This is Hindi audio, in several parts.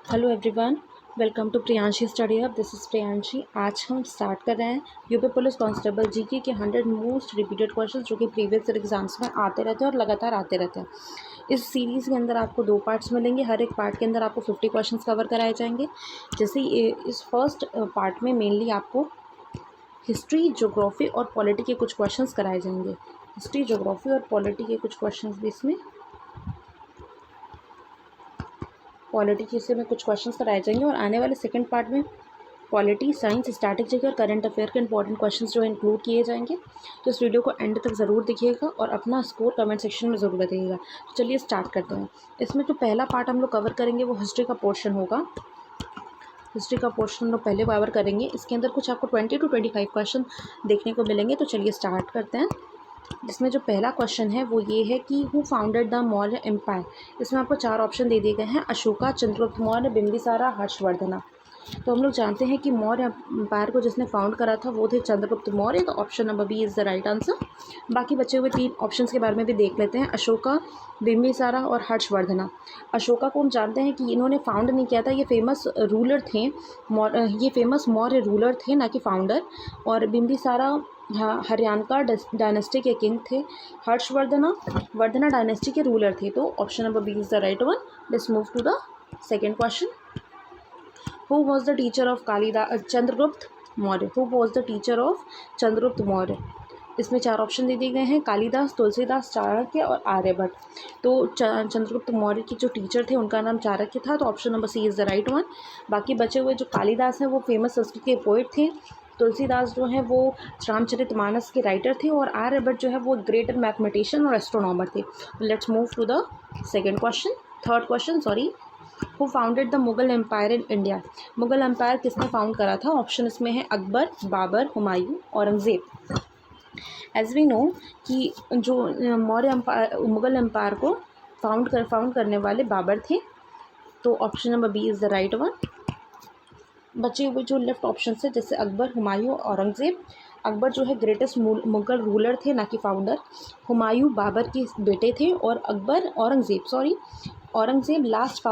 Hello everyone, welcome to Priyanshi study hub. This is Priyanshi. आज हम स्टार्ट कर रहे हैं यूपी पुलिस कांस्टेबल जीके के 100 मोस्ट रिपीटेड क्वेश्चंस जो कि प्रीवियस ईयर एग्जाम्स में आते रहते हैं और लगातार आते रहते हैं। इस सीरीज़ के अंदर आपको 2 पार्ट्स मिलेंगे। हर एक पार्ट के अंदर आपको 50 क्वेश्चंस कवर कराए जाएंगे। जैसे इस फर्स्ट पार्ट में मेनली आपको हिस्ट्री, ज्योग्राफी और पॉलिटी के कुछ क्वेश्चंस कराए जाएंगे। हिस्ट्री, ज्योग्राफी और पॉलिटी के कुछ क्वेश्चंस भी इसमें पॉलिटी से में कुछ क्वेश्चंस कराए जाएंगे। और आने वाले सेकंड पार्ट में पॉलिटी, साइंस, स्ट्रैटेजी और करंट अफेयर के इंपॉर्टेंट क्वेश्चंस जो इंक्लूड किए जाएंगे। तो इस वीडियो को एंड तक ज़रूर देखिएगा और अपना स्कोर कमेंट सेक्शन में ज़रूर बताइएगा। तो चलिए स्टार्ट करते हैं। इसमें जो पहला पार्ट हम लोग कवर करेंगे वो हिस्ट्री का पोर्शन होगा। हिस्ट्री का पोर्शन हम लोग पहले कवर करेंगे। इसके अंदर कुछ आपको 20 to 25 क्वेश्चन देखने को मिलेंगे। तो चलिए स्टार्ट करते हैं। जिसमें जो पहला क्वेश्चन है वो ये है कि who founded the Maurya empire. इसमें आपको 4 ऑप्शन दे दिए गए हैं: अशोका, चंद्रगुप्त मौर्य, बिंबिसारा, हर्षवर्धना। तो हम लोग जानते हैं कि मौर्य एम्पायर को जिसने फाउंड करा था वो थे चंद्रगुप्त मौर्य। तो option number B is the right answer. बाकी बचे हुए 3 ऑप्शंस के बारे में भी देख लेते हैं: अशोका, बिंबिसारा और हर्षवर्धना। अशोका को हम जानते हैं कि इन्होंने फाउंड नहीं किया था, ये फेमस रूलर थे। ये फेमस मौर्य रूलर थे, ना कि फाउंडर। और बिंबिसारा हरियाणा डायनेस्टी के किंग थे। हर्षवर्धना वर्धना डायनेस्टी के रूलर थे। तो option number B is the right one. Let's move to the second question. Who was the teacher of Chandragupta Maurya? Who was the teacher of Chandragupta Maurya? इसमें 4 ऑप्शन दे दिए गए हैं: कालिदास, तुलसीदास, चाणक्य और आर्यभट्ट। तो चंद्रगुप्त मौर्य की जो टीचर थे उनका नाम चाणक्य था। तो option number C is the right one. बाकी बचे हुए जो कालिदास हैं वो फेमस संस्कृत के पोइट थे। तुलसीदास जो है वो रामचरितमानस के राइटर थे। और आर्यभट्ट जो है वो ग्रेटर मैथमेटिशियन और एस्ट्रोनॉमर थे। Let's move to the third question. Who founded the Mughal empire in India? Mughal empire किसने फाउंड करा था? ऑप्शन इसमें है Akbar, Babur, Humayun, Aurangzeb. As we know कि जो मुगल एम्पायर को फाउंड करने वाले बाबर थे। तो option number B is the right one. बचे हुए जो लेफ्ट ऑप्शन है जैसे अकबर, हुमायूं, औरंगज़ेब। अकबर जो है ग्रेटेस्ट मुगल रूलर थे, ना कि फाउंडर। हुमायूं बाबर के बेटे थे। और Aurangzeb last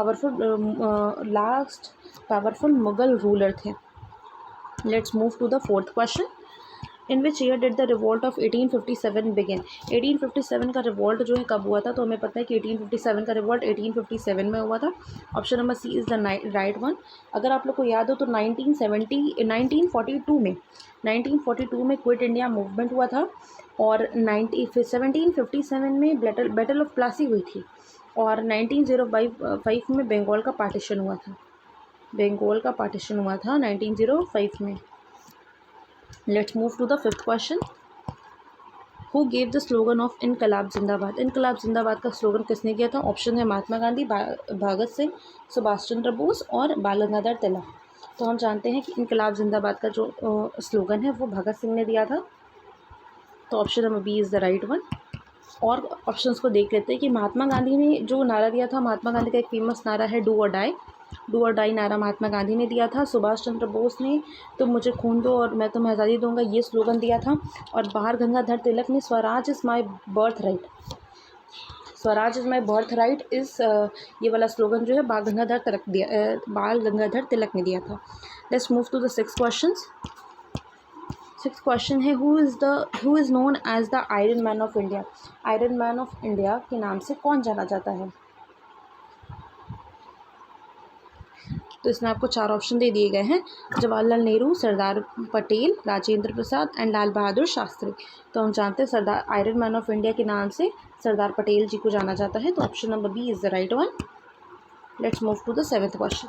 powerful Mughal ruler थे। Let's move to the fourth question. In which year did the revolt of 1857 begin? 1857 का रिवॉल्ट जो है कब हुआ था? तो हमें पता है कि 1857 का रिवॉल्ट 1857 में हुआ था। Option number C is the right one. अगर आप लोग को याद हो तो 1942 में क्विट इंडिया मूवमेंट हुआ था। और 1757 में बैटल ऑफ प्लासी हुई थी। और 1905 में बंगाल का पार्टीशन हुआ था। 1905 में। Let's move to the fifth question. Who gave the slogan of Inquilab Zindabad? इनकलाब जिंदाबाद का स्लोगन किसने किया था? ऑप्शन है महात्मा गांधी, भगत सिंह, सुभाष चंद्र बोस और बाल गंगाधर तिलक। तो हम जानते हैं कि इनकलाब जिंदाबाद का जो स्लोगन है वो भगत सिंह ने दिया था। तो option number B is the right one. और ऑप्शंस को देख लेते हैं कि महात्मा गांधी ने जो नारा दिया था, महात्मा गांधी का एक फेमस नारा है डू और डाई नारा महात्मा गांधी ने दिया था। सुभाष चंद्र बोस ने तुम मुझे खून दो और मैं तुम्हें आज़ादी दूंगा, ये स्लोगन दिया था। और बाल गंगाधर तिलक ने Swaraj is my birth right ये वाला स्लोगन जो है बाल गंगाधर तिलक ने दिया था। Let's move to the sixth question है who is known as the iron man of India? Iron man of India के नाम से कौन जाना जाता है? तो इसमें आपको 4 ऑप्शन दे दिए गए हैं: जवाहरलाल नेहरू, सरदार पटेल, राजेंद्र प्रसाद एंड लाल बहादुर शास्त्री। तो हम जानते हैं आयरन मैन ऑफ इंडिया के नाम से सरदार पटेल जी को जाना जाता है। तो option number B is the right one. Let's move to the seventh question.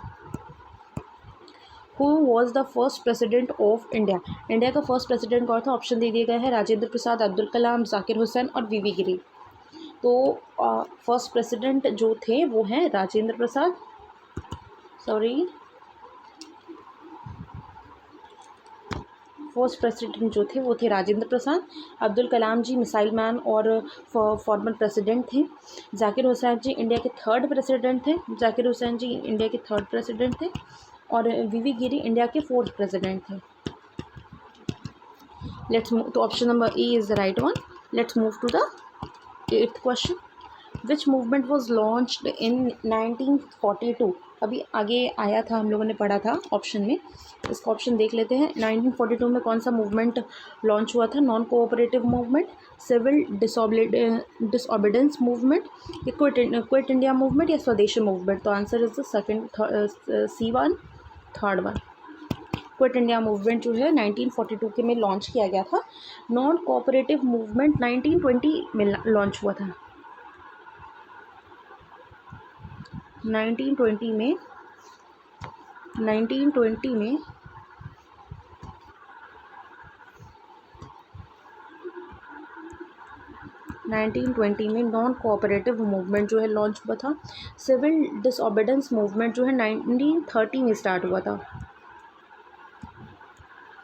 Who was the first president of India? India का फर्स्ट प्रेसिडेंट कौन था? ऑप्शन दे दिए गए हैं: राजेंद्र प्रसाद, अब्दुल कलाम, जाकिर हुसैन और वी गिरी। तो फर्स्ट प्रेसिडेंट जो थे वो हैं राजेंद्र प्रसाद, फर्स्ट प्रेसिडेंट जो थे वो थे राजेंद्र प्रसाद। अब्दुल कलाम जी मिसाइल मैन और फॉर्मर प्रेसिडेंट थे। जाकिर हुसैन जी इंडिया के थर्ड प्रेसिडेंट थे। और वी गिरी इंडिया के 4th प्रेसिडेंट थे। तो option number A is the right one. Let's move to the 8th question. Which movement was launched in 1942। अभी आगे आया था, हम लोगों ने पढ़ा था ऑप्शन में, इसका ऑप्शन देख लेते हैं। 1942 में कौन सा मूवमेंट लॉन्च हुआ था? Non cooperative movement, civil disobedience movement, quit India movement या स्वदेशी मूवमेंट? तो answer is the second, C1, third one. Quit India movement जो है 1942 के में लॉन्च किया गया था। नॉन कोऑपरेटिव मूवमेंट 1920 में लॉन्च हुआ था। 1920 में 1920 में नॉन कोऑपरेटिव मूवमेंट जो है लॉन्च हुआ था। सिविल डिसओबीडेंस मूवमेंट जो है 1930 में स्टार्ट हुआ था।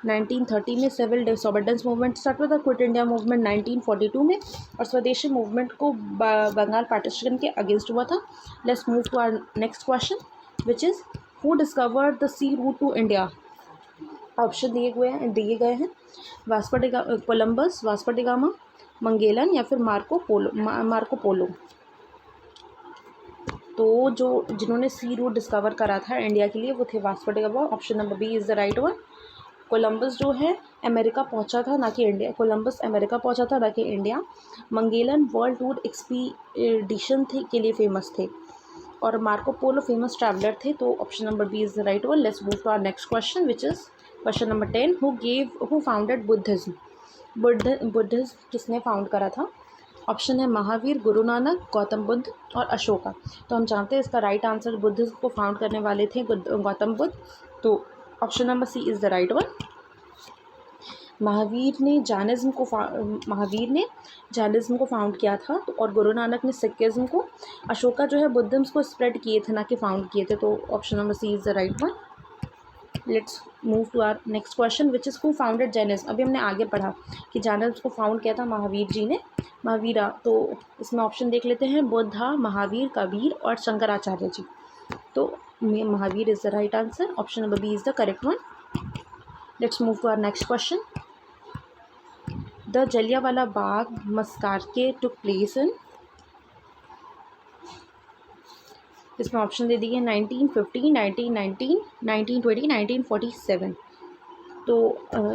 1930 में सिविल डिसओबीडेंस मूवमेंट स्टार्ट हुआ था। क्विट इंडिया मूवमेंट 1942 में, और स्वदेशी मूवमेंट को बंगाल पार्टीशन के अगेंस्ट हुआ था। Let's move to our next question which is who discovered the sea route to India? Option दिए गए हैं Columbus, Vasco da Gama, Magellan या फिर मार्को पोलो। तो जिन्होंने सी रूट डिस्कवर करा था इंडिया के लिए वो थे Vasco da Gama. Option number B is the right one. Columbus जो है अमेरिका पहुंचा था, ना कि इंडिया। कोलंबस अमेरिका पहुंचा था, ना कि इंडिया। मंगेलन वर्ल्ड टूर एक्सपीडिशन के लिए फेमस थे, और मार्को पोलो फेमस ट्रैवलर थे। तो option number B is the right one. Let's move to our next question which is question number 10। Who founded Buddhism? Buddhism किसने फाउंड करा था? ऑप्शन है महावीर, गुरु नानक, गौतम बुद्ध और अशोका। तो हम जानते हैं इसका राइट आंसर बुद्धिज्म को फाउंड करने वाले थे गौतम बुद्ध। तो option number C is the right one. Mahavira ने जैनिज्म को फाउंड किया था, और गुरु नानक ने सिखिज्म को। अशोका जो है बुद्धिज्म को स्प्रेड किए थे, ना कि फाउंड किए थे। तो option number C is the right one. Let's move to our next question which is who founded Jainism? अभी हमने आगे पढ़ा कि जैनिज्म को फाउंड किया था महावीर जी ने, महावीरा। तो इसमें ऑप्शन देख लेते हैं, बुद्धा, महावीर, कबीर और शंकराचार्य जी। तो Mahavir is the right answer. Option number B is the correct one. Let's move to our next question. The Jallianwala Bagh massacre took place in? इसमें ऑप्शन दे दिए 1950, 1919, 1920, 1947। तो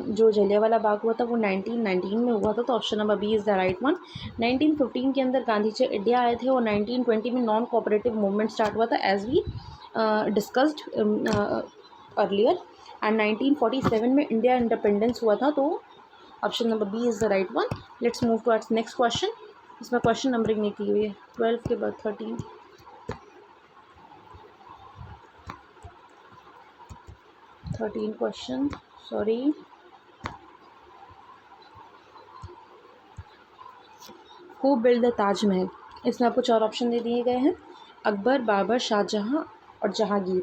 जो जलियांवाला बाग हुआ था वो 1919 में हुआ था। तो option number B is the right one. 1915 के अंदर गांधी जी इंडिया आए थे, और 1920 में नॉन कोऑपरेटिव मूवमेंट स्टार्ट हुआ था as we discussed earlier, and 1947 में इंडिया इंडिपेंडेंस हुआ था। तो option number B is the right one. Let's move to our next question. इसमें क्वेश्चन नंबरिंग नहीं की हुई है, 12 के बाद 13 question, sorry. Who build the Taj Mahal? इसमें आपको 4 ऑप्शन दे दिए गए हैं, अकबर, बाबर, शाहजहां और जहांगीर।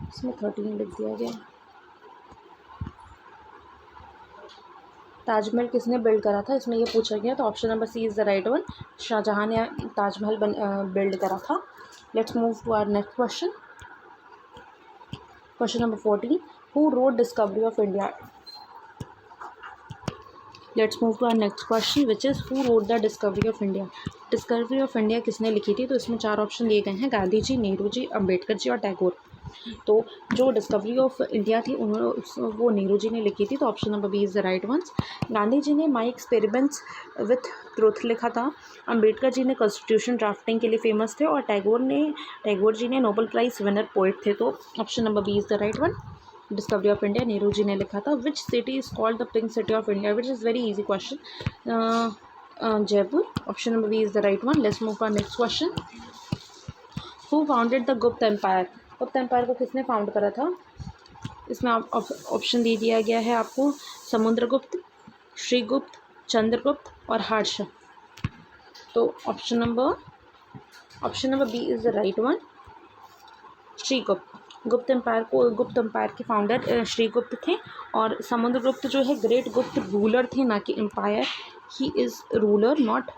इसमें 13 लिख दिया गया। ताजमहल किसने बिल्ड करा था, इसमें ये पूछा गया। तो option number C is the right one. Shah Jahan ने ताजमहल बिल्ड करा था। Let's move to our next question. Question number 14। Who wrote discovery of India? Let's move to our next question which is who wrote the discovery of India? Discovery of India किसने लिखी थी? तो इसमें 4 ऑप्शन दिए गए हैं, गांधी जी, नेहरू जी, अम्बेडकर जी और टैगोर। तो जो डिस्कवरी ऑफ इंडिया थी वो नेहरू जी ने लिखी थी। तो option number B is the right ones. Gandhi ji ने माई एक्सपेरिमेंट्स विथ ट्रुथ लिखा था। अम्बेडकर जी ने कॉन्स्टिट्यूशन ड्राफ्टिंग के लिए फेमस थे, और टैगोर जी ने नोबेल प्राइज़ विनर पोइट थे। तो option number B is the right one. Discovery of India Nehru ji ने लिखा था। Which city is called the pink city of India? Which is very easy question. Jaipur. Option number B is the right one. Let's move for next question. Who founded the Gupta empire? Gupta empire को किसने फाउंड करा था? इसमें ऑप्शन दे दिया गया है आपको, समुद्रगुप्त, श्रीगुप्त, चंद्रगुप्त और हर्ष। तो option number B is the right one, Srigupta. Gupta empire के फाउंडर श्रीगुप्त थे, और समुद्रगुप्त जो है ग्रेट गुप्त रूलर थे, ना कि empire. He is ruler not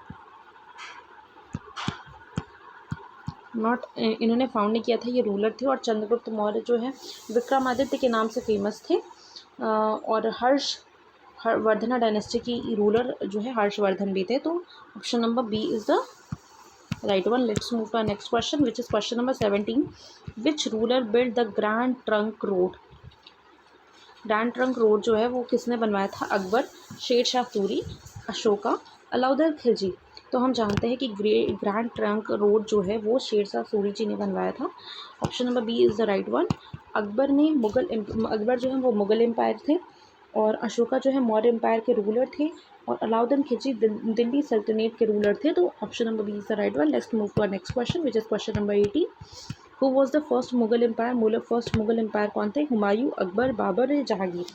इन्होंने फाउंड नहीं किया था, ये रूलर थे। और चंद्रगुप्त मौर्य जो है विक्रमादित्य के नाम से फेमस थे। और वर्धना डायनेस्टी की रूलर जो है हर्षवर्धन भी थे। तो option number B is the right one. Let's move to next question which is question number 17। Which ruler build the Grand Trunk Road? Grand Trunk Road जो है वो किसने बनवाया था? अकबर, शेर शाह सूरी, अशोका, अलाउद्दीन खिलजी। तो हम जानते हैं कि ग्रैंड ट्रंक रोड जो है वो शेर शाह सूरी जी ने बनवाया था। Option number B is the right one. Akbar जो है वो मुग़ल एम्पायर थे, और अशोका जो है मौर्य एम्पायर के रूलर थे, और अलाउद्दीन खिलजी दिल्ली सल्तनत के रूलर थे। तो option number B is the right one. Let's move to next question which is question number 18। Who was the first Mughal empire? First Mughal empire कौन थे? हुमायूं, अकबर, बाबर या जहांगीर?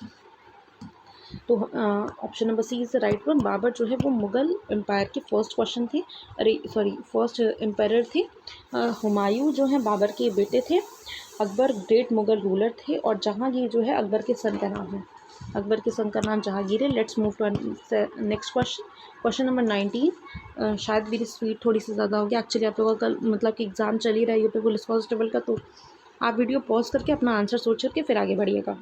तो option number C is the right one. Babur जो है वो मुग़ल एम्पायर के फर्स्ट क्वेश्चन थे, फर्स्ट एम्पायर थे। हुमायूं जो है बाबर के बेटे थे, अकबर ग्रेट मुग़ल रूलर थे, और जहांगीर जो है अकबर के सन का नाम है। अकबर के सन का नाम जहांगीर है। Let's move to next question, question number 19। शायद मेरी स्पीड थोड़ी सी ज़्यादा होगी। एक्चुअली आप लोगों का कल मतलब कि एग्ज़ाम चल ही रहा है यूपी पुलिस कांस्टेबल का, तो आप वीडियो पॉज करके अपना आंसर सोच करके फिर आगे बढ़िएगा,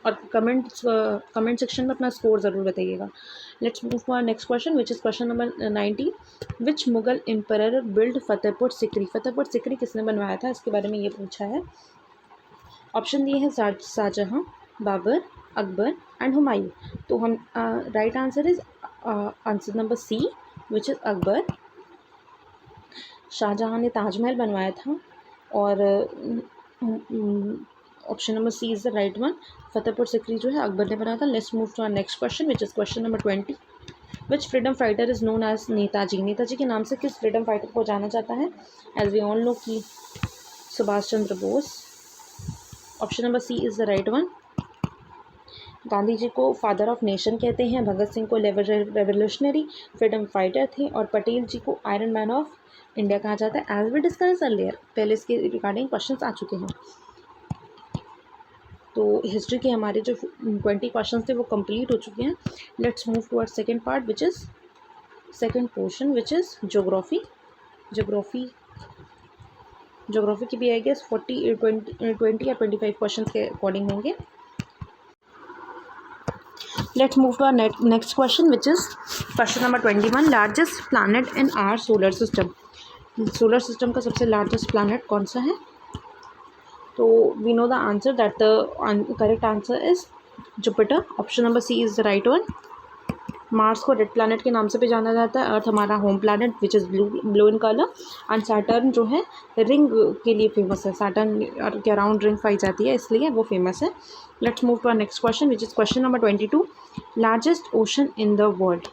और कमेंट सेक्शन में अपना स्कोर ज़रूर बताइएगा। Let's move to next question which is question number 19। Which Mughal emperor build Fatehpur Sikri? Fatehpur Sikri किसने बनवाया था, इसके बारे में ये पूछा है। ऑप्शन दिए हैं शाहजहाँ, बाबर, अकबर एंड हुमायूं। तो हम right answer is answer number C which is Akbar. Shah Jahan ने ताजमहल बनवाया था, और option number C is the right one. Fatehpur Sikri जो है अकबर ने बनाया था। Let's move to next question which is question number 20। Which freedom fighter is known as Netaji? Netaji के नाम से किस फ्रीडम फाइटर को जाना जाता है? एज वी ऑल नो कि Subhash Chandra Bose. Option number C is the right one. Gandhi ji को फादर ऑफ नेशन कहते हैं, भगत सिंह को रेवोल्यूशनरी फ्रीडम फाइटर थे, और पटेल जी को आयरन मैन ऑफ इंडिया कहा जाता है। एज वी डिस्कस अर्लियर, पहले इसके रिगार्डिंग क्वेश्चंस आ चुके हैं। तो हिस्ट्री के हमारे जो 20 क्वेश्चंस थे वो कंप्लीट हो चुके हैं। Let's move towards second part which is second portion which is geography. Geography की भी आई गेस 20 या 25 क्वेश्चन के अकॉर्डिंग होंगे। Let's move to next question which is question number 21। Largest planet in our solar system? Solar system का सबसे लार्जेस्ट प्लैनेट कौन सा है? तो we know the answer that the correct answer is Jupiter. Option number C is the right one. Mars को रेड प्लैनेट के नाम से भी जाना जाता है। अर्थ हमारा home planet which is blue in colour, and Saturn जो है रिंग के लिए फेमस है। सैटर्न के अराउंड रिंग पाई जाती है, इसलिए वो फेमस है। Let's move to next question which is question number 22। Largest ocean in the world?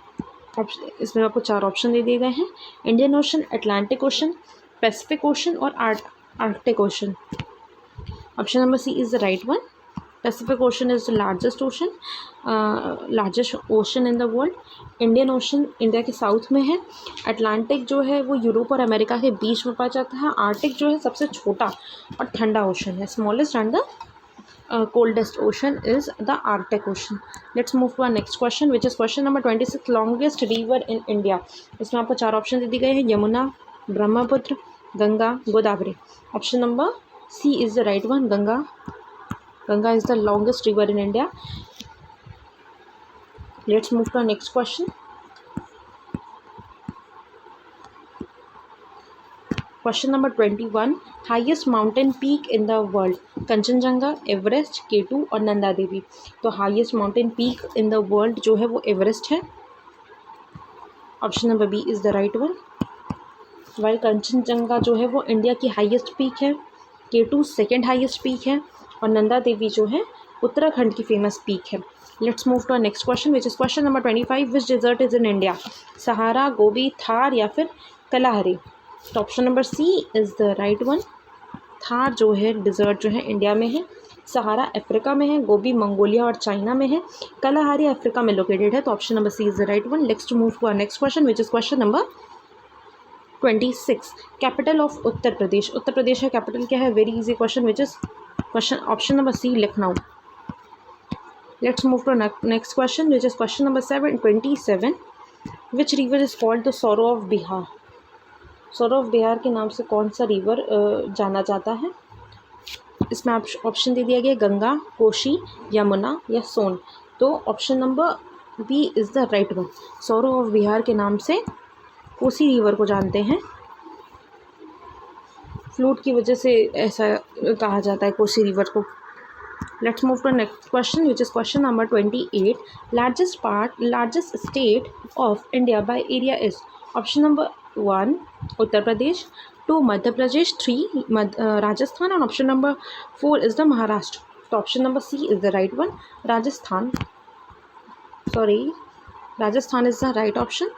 इसमें आपको 4 ऑप्शन दे दिए गए हैं। Indian ocean, Atlantic ocean, Pacific ocean और Arctic ocean. Option number C is the right one. Pacific ocean is the largest ocean in the world. Indian ocean India के साउथ में है। अटलांटिक जो है वो यूरोप और अमेरिका के बीच में पाया जाता है। आर्टिक जो है सबसे छोटा और ठंडा ओशन है। Smallest and the coldest ocean is the Arctic Ocean. Let's move to our next question which is question number 26. longest river in India? इसमें आपको 4 ऑप्शन दे दिए गए हैं। Yamuna, Brahmaputra, Ganga, Godavari. Option number C is the right one. Ganga is the longest river in India. Let's move to our next question. Question number 21. Highest mountain peak in the world? Kanchenjunga, Everest, K2 और नंदा देवी। तो highest mountain peak in the world जो है वो एवरेस्ट है। Option number B is the right one. While Kanchenjunga जो है वो इंडिया की हाईएस्ट पीक है, K2 सेकेंड हाईएस्ट पीक है, और नंदा देवी जो है उत्तराखंड की फेमस पीक है। Let's move to next question which is question number 25. Which desert is in India? Sahara, Gobi, Thar या फिर कलाहरी? तो option number C is the right one. Thar जो है डिज़र्ट जो है इंडिया में है, सहारा अफ्रीका में है, गोबी मंगोलिया और चाइना में है, कलाहारी अफ्रीका में लोकेटेड है। तो option number C is the right one. Let's move to our next question which is question number 26. Capital of Uttar Pradesh? Uttar Pradesh का कैपिटल क्या है? Very easy question which is question option number C Lucknow. Let's move to next question which is question number 27. Which river is called the sorrow of Bihar? Sorrow of Bihar के नाम से कौन सा रिवर जाना जाता है? इसमें ऑप्शन दे दिया गया गंगा, कोशी, यमुना या सोन। तो option number B is the right one. Sorrow of Bihar के नाम से कोसी रिवर को जानते हैं, फ्लूट की वजह से ऐसा कहा जाता है कोसी रिवर को। Let's move to next question which is question number 28। Largest state of India by area is. Option number 1 Uttar Pradesh, 2 Madhya Pradesh, 3 Rajasthan और option number 4 is the Maharashtra. तो option number C is the right one. Rajasthan is the right option.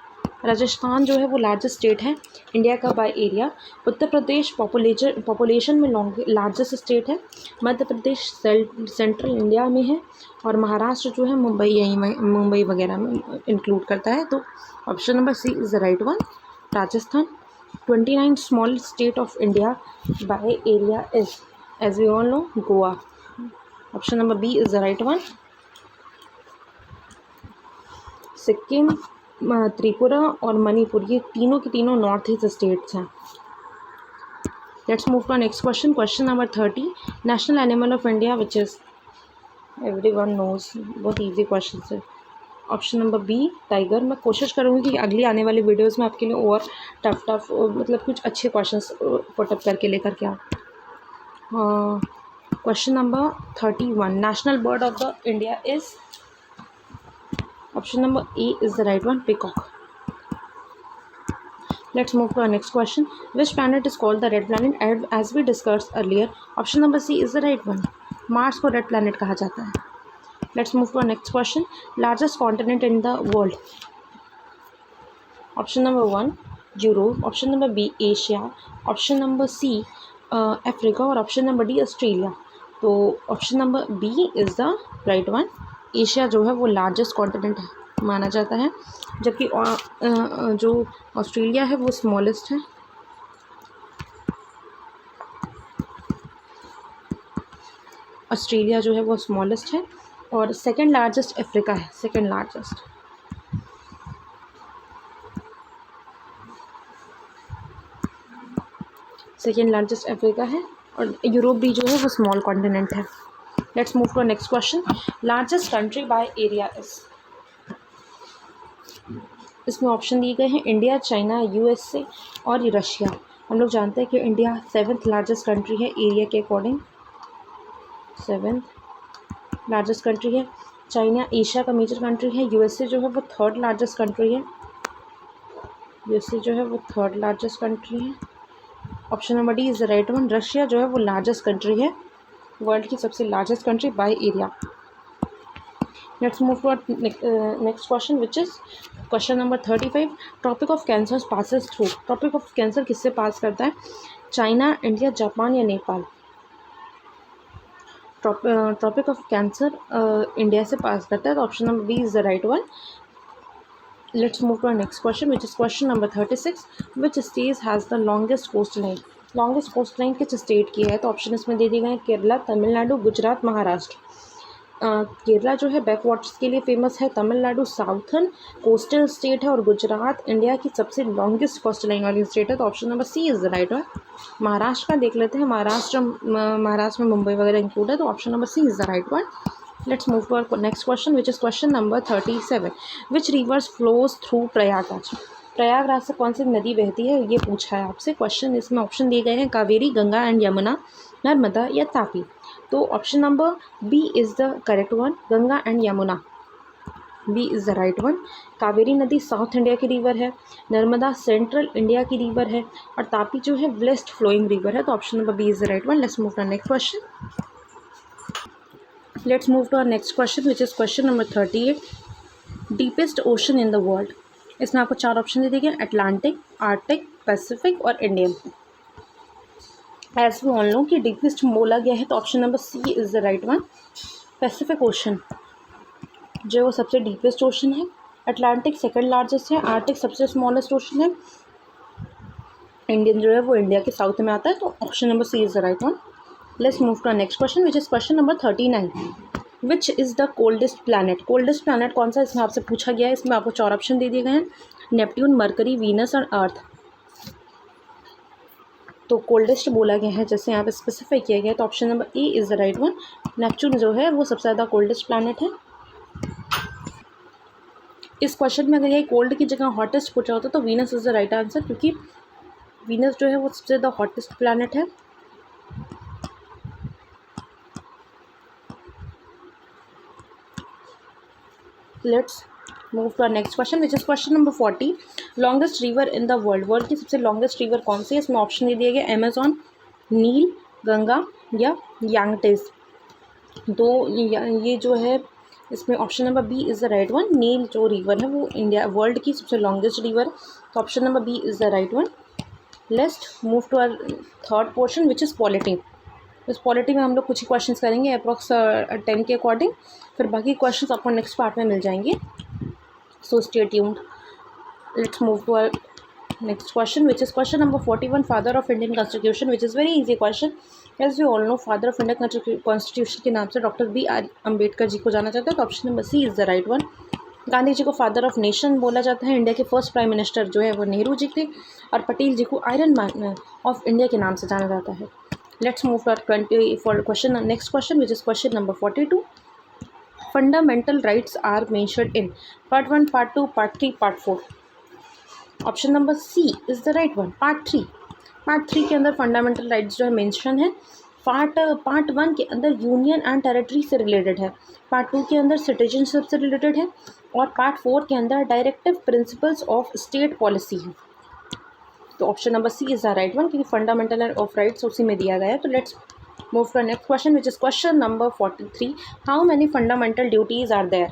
Rajasthan जो है वो लार्जेस्ट स्टेट है इंडिया का by area. Uttar Pradesh population में लार्जेस्ट स्टेट है। मध्य प्रदेश सेंट्रल इंडिया में है और महाराष्ट्र जो है मुंबई वगैरह में इंक्लूड करता है। तो option number C is the right one. Rajasthan. 29 smallest state of India by area is, as we all know, Goa. Option number B is the right one. Sikkim, Tripura और मणिपुर, ये तीनों के तीनों नॉर्थ ईस्ट स्टेट्स हैं। Let's move to next question. Question number 30। National animal of India which is, everyone knows, बहुत इजी क्वेश्चन है। Option number B tiger. मैं कोशिश करूँगी कि अगली आने वाली वीडियोस में आपके लिए और टफ मतलब कुछ अच्छे क्वेश्चंस पुटअप करके लेकर के आऊँ। Question number 31। National bird of the India is, option number A is the right one, peacock. Let's move to our next question. Which planet is called the red planet as we discussed earlier? Option number C is the right one. Mars को red planet कहा जाता है. Let's move to our next question. Largest continent in the world. Option number 1 Europe. Option number B Asia. Option number C Africa और option number D Australia. तो option number B is the right one. Asia जो है वो लार्जेस्ट कॉन्टिनेंट माना जाता है, जबकि जो ऑस्ट्रेलिया है वो स्मॉलेस्ट है। ऑस्ट्रेलिया जो है वो स्मॉलेस्ट है और सेकंड लार्जेस्ट अफ्रीका है, सेकंड लार्जेस्ट। अफ्रीका है और यूरोप भी जो है वो स्मॉल कॉन्टिनेंट है। Let's move to next question. Largest country by area is, इसमें ऑप्शन दिए गए हैं इंडिया, चाइना, यूएसए और रशिया। हम लोग जानते हैं कि इंडिया 7th लार्जेस्ट कंट्री है एरिया के अकॉर्डिंग, 7th लार्जेस्ट कंट्री है। चाइना एशिया का मेजर कंट्री है। यूएसए जो है वो 3rd लार्जेस्ट कंट्री है, option number D is the right one. Russia जो है वो लार्जेस्ट कंट्री है, वर्ल्ड की सबसे largest country by area. Let's move to next question which is question number 35। Tropic of Cancer passes through, Tropic of Cancer किससे पास करता है? चाइना, इंडिया, जापान या Nepal? Tropic of Cancer India से पास करता है, तो option number B is the right one. Let's move to next question which is question number 36। Which state has the longest coast line? Longest coast line किस स्टेट की है? तो ऑप्शन इसमें दे दिए गए हैं केरला, तमिलनाडु, गुजरात, महाराष्ट्र। केरला जो है बैक वाटर्स के लिए फेमस है, तमिलनाडु साउथर्न कोस्टल स्टेट है और गुजरात इंडिया की सबसे लॉन्गेस्ट कोस्ट लाइन वाली स्टेट है, तो option number C is the right one. Maharashtra का देख लेते हैं, महाराष्ट्र में मुंबई वगैरह इंक्लूड है, तो option number C is the right one. Let's move to our next question which is question number 37। Which rivers flows through Prayagraj? Prayagraj से कौन सी नदी बहती है, ये पूछा है आपसे क्वेश्चन। इसमें ऑप्शन दिए गए हैं कावेरी, गंगा एंड यमुना, नर्मदा या तापी। तो option number B is the correct one, Ganga and Yamuna, B is the right one. Kaveri नदी साउथ इंडिया की रिवर है, नर्मदा सेंट्रल इंडिया की रिवर है और तापी जो है वेस्ट फ्लोइंग रिवर है, तो option number B is the right one. Let's move to next question. Let's move to our next question which is question number 38। Deepest ocean in the world, इसमें आपको 4 ऑप्शन दे दिए गए, अटलांटिक, आर्टिक, पैसिफिक और Indian. As we all know कि डीपेस्ट बोला गया है, तो option number C is the right one. Pacific ocean जो वो सबसे डीपेस्ट ओशन है, अटलांटिक सेकंड लार्जेस्ट है, आर्टिक सबसे स्मॉलेस्ट ओशन है, इंडियन जो है वो इंडिया के साउथ में आता है, तो option number C is the right one. Let's move to next question which is question number 39। Which is the coldest planet? Coldest planet कौन सा इसमें आपसे पूछा गया है। इसमें आपको 4 ऑप्शन दे दिए गए हैं, नेपट्यून, मरकरी, वीनस और अर्थ। तो कोल्डेस्ट बोला गया है, जैसे यहाँ पे स्पेसिफाई किया गया है, तो option number A is the right one. Neptune जो है वो सबसे ज़्यादा कोल्डेस्ट प्लैनेट है। इस क्वेश्चन में अगर यही कोल्ड की जगह हॉटेस्ट पूछा होता तो Venus is the right answer, क्योंकि वीनस जो है वो सबसे ज़्यादा हॉटेस्ट प्लैनेट है। Let's move to our next question which is question number 40। Longest river in the world, world की सबसे लॉन्गेस्ट रिवर कौन सी है? इसमें ऑप्शन दे दिया गया अमेजॉन, नील, गंगा या यांगटीज। तो ये जो है इसमें option number B is the right one. Nile जो रिवर है वो इंडिया वर्ल्ड की सबसे लॉन्गेस्ट रिवर है, तो option number B is the right one. Let's move to our third portion which is polity. इस पॉलिटी में हम लोग कुछ ही क्वेश्चन करेंगे अप्रॉक्स 10 के अकॉर्डिंग, फिर बाकी क्वेश्चन आपको नेक्स्ट पार्ट में मिल जाएंगे, so stay tuned. Let's move to our next question which is question number 41, father of Indian constitution, which is very easy question as we all know। father of Indian constitution के नाम से doctor B R Ambedkar ji को जाना जाता है, तो option number C is the right one. Gandhi ji को फादर ऑफ नेशन बोला जाता है, इंडिया के फर्स्ट प्राइम मिनिस्टर जो है वो नेहरू जी थे, और पटेल जी को आयरन मैन ऑफ इंडिया के नाम से जाना जाता है। Let's move to 20 four question next question which is question number 42। Fundamental rights are mentioned in part 1, part 2, part 3, part 4। Option number C is the right one, part 3। Part 3 के अंदर फंडामेंटल राइट्स जो है मेंशन है। पार्ट 1 के अंदर यूनियन एंड टेरिटरी से रिलेटेड है, पार्ट 2 के अंदर सिटीजनशिप से रिलेटेड है, और पार्ट 4 के अंदर directive principles of state policy है। तो option number C is the right one, क्योंकि फंडामेंटल ऑफ राइट्स उसी में दिया गया है। तो let's move to next question which is question number 43। How many fundamental duties are there?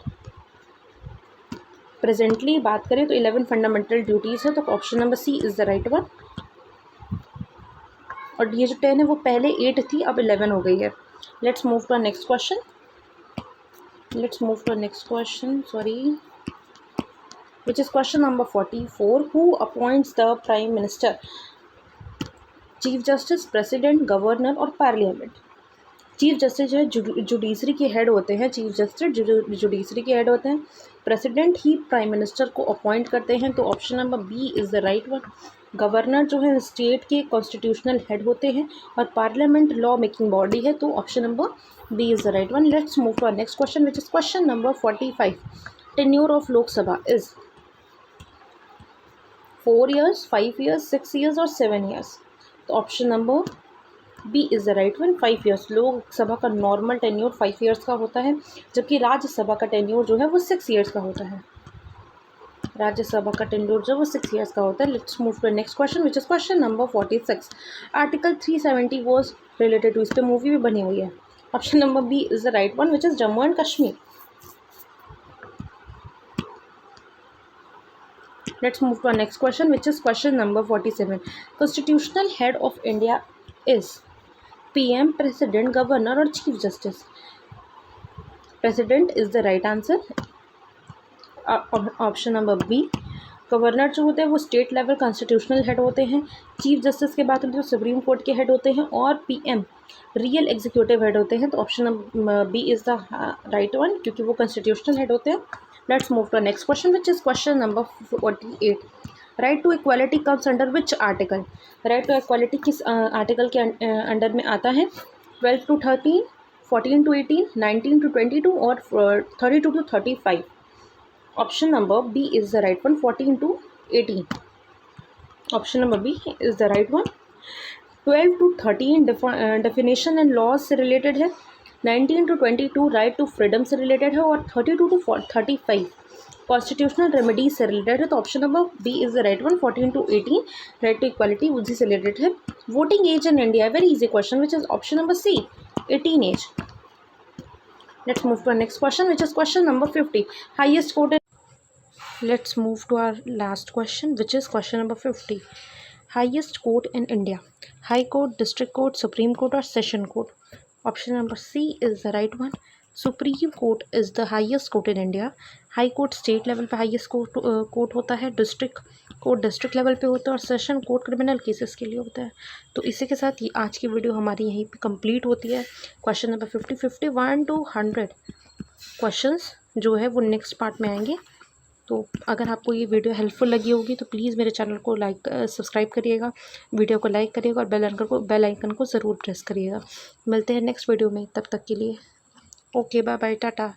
Presently बात करें तो 11 फंडामेंटल ड्यूटीज़ है, तो option number C is the right one. और ये जो 10 है वो पहले 8 थी, अब 11 हो गई है। Let's move to next question. Let's move to next question, sorry, which is question number 44। Who appoints the prime minister, chief justice, president, governor और पार्लियामेंट? चीफ जस्टिस जो है जुडिशरी के हेड होते हैं, चीफ जस्टिस जुडिशरी के हेड होते हैं। प्रेसिडेंट ही प्राइम मिनिस्टर को अपॉइंट करते हैं, तो option number B is the right one. Governor जो है स्टेट के कॉन्स्टिट्यूशनल हेड होते हैं, और पार्लियामेंट लॉ मेकिंग बॉडी है, तो option number B is the right one. Let's move to next question which is question number 45। Tenure of Lok Sabha is 4 years, 5 years, 6 years और 7 years? तो option number B is the right one, 5 years। Lok Sabha का नॉर्मल टेन्योर 5 years का होता है, जबकि राज्यसभा का टेन्योर जो है वो 6 years का होता है। राज्यसभा का टेन्योर जो है वो 6 years का होता है। Let's move to next question which is question number 46। Article 370 was related to, इस पर मूवी भी बनी हुई है। Option number B is the right one, which is Jammu and Kashmir. Let's move to our next question, which is question number 47. Constitutional head of India is PM, President, Governor or Chief Justice? President is the right answer. Option number B. Governor जो होते हैं वो स्टेट लेवल कॉन्स्टिट्यूशनल हेड होते हैं। चीफ जस्टिस के बात करें तो सुप्रीम कोर्ट के हेड होते हैं, और PM रियल एग्जीक्यूटिव हेड होते हैं, तो option number B is the right one, क्योंकि वो कॉन्स्टिट्यूशनल हेड होते हैं। Let's move to next question which is question number 48। Right to equality comes under which article? Right to equality किस आर्टिकल के अंडर में आता है? 12 to 13, 14 to 18, 19 to 22 और 32 to 35? Option number B is the right one, 14 to 18। Option number B is the right one. 12 to 13 definition and laws से रिलेटेड है, 19 to 22 राइट टू फ्रीडम से रिलेटेड है, और 32 to 35 कॉन्स्टिट्यूशनल रेमेडीज से रिलेटेड है, तो option number B is the right one. 14 to 18 right to equality उसी से रिलेटेड है। Voting age in India, very easy question, which is option number C, 18 age. Let's move to next question which is question number 50। Highest court, let's move to our last question which is question number 50. Highest court in India, high court, district court, supreme court or session court? Option number C is the right one. Supreme court is the highest court in India. High court state level पे हाईएस्ट कोर्ट होता है, डिस्ट्रिक्ट कोर्ट डिस्ट्रिक्ट लेवल पे होता है, और सेशन कोर्ट क्रिमिनल केसेस के लिए होता है। तो इसी के साथ ही आज की वीडियो हमारी यहीं पे कंप्लीट होती है। क्वेश्चन नंबर 50, 51 to 100 क्वेश्चंस जो है वो नेक्स्ट पार्ट में आएंगे। तो अगर आपको ये वीडियो हेल्पफुल लगी होगी तो प्लीज़ मेरे चैनल को सब्सक्राइब करिएगा, वीडियो को लाइक करिएगा, और बेल आइकन को ज़रूर प्रेस करिएगा। मिलते हैं नेक्स्ट वीडियो में, तब तक के लिए ओके, बाय बाय, टाटा।